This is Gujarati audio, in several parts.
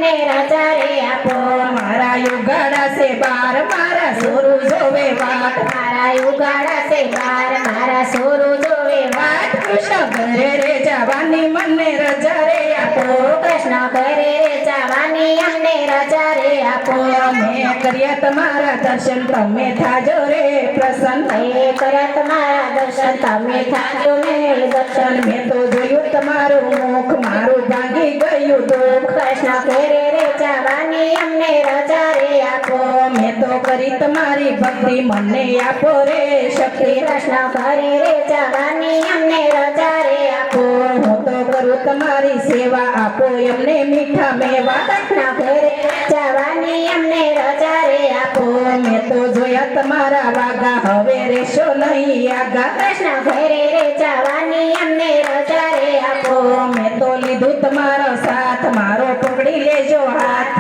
અમને રજા રે આપો મારા યુગાડા છે બાર મારા સોરું જોવે વાત મારા યુગાડા છે બાર મારા સોરું જોવે વાત કૃષ્ણ ઘરે રે જવાની મને રજા રે આપો કૃષ્ણ ઘરે રે જવાની અમને રજા રે આપો મેં કર્યા તમારા દર્શન તમે થાજો રે પ્રસન્ન મેં કર્યા તમારા દર્શન તમે થાજો ને દર્શન મેં તો જોયું તમારું મુખ મારું ભાંગી ગયું દુઃખ કૃષ્ણ ઘરે રે જવાની અમને રજા રે આપો મેં તો કરી તમારી ભક્તિ મને આપો રે શક્તિ કૃષ્ણ ઘરે રે જવાની અમને રજા રે આપો હું તો કરું તમારી સેવા આપો એમને મીઠા મેવા કૃષ્ણ ઘરે જવાની અમને રજા રે આપો મેં તો જોયા તમારા વાગા હવે રેશો નહીં આગા કૃષ્ણ ઘરે રે જવાની અમને રજા રે આપો મેં તો લીધું તમારો સાથ મારો પકડી લેજો હાથ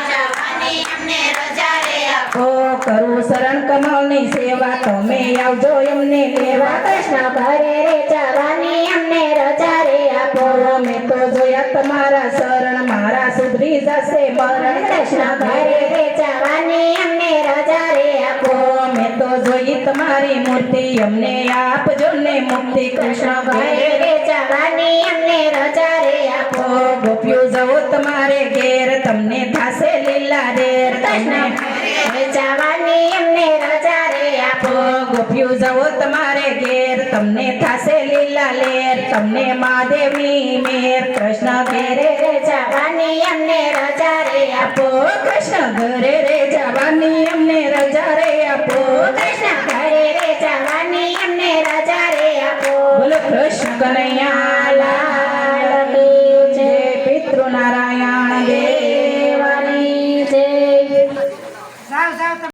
જવાની અમને રજા રે આપો કરું શરણ કમળની સેવા તમે આવજો એમને લેવા કૃષ્ણ ઘરે રે જવાની અમને રજા રે આપો મેં તો જોયા તમારા શરણ મારા સુધરી જશે મરણ કૃષ્ણ ઘરે રે જવાની અમને રજા રે આપો મેં તો જોઈ તમારી મૂર્તિ અમને આપજો ને મુક્તિ કૃષ્ણ ઘરે રે જવાની અમને રજા રે આપો ગોપીઓ જવો તમારે ઘેર તમને થાશે લીલા રેર કૃષ્ણ ઘરે જવાની અમને રજા રે આપો ગોપીઓ જવો તમારે ઘેર તમને થાશે લીલા લેર તમને મહાદેવની મેર કૃષ્ણ ઘેરે ઘરે રે જવાની અમને રજા રે આપો કૃષ્ણ ઘરે રે જવાની અમને રજા રે આપો કૃષ્ણ ઘરે રે જવાની અમને રજા રે આપો બોલો કૃષ્ણ કનૈયા લાલ કી જય પિતૃ નારાયણ દેવ દેવાની જય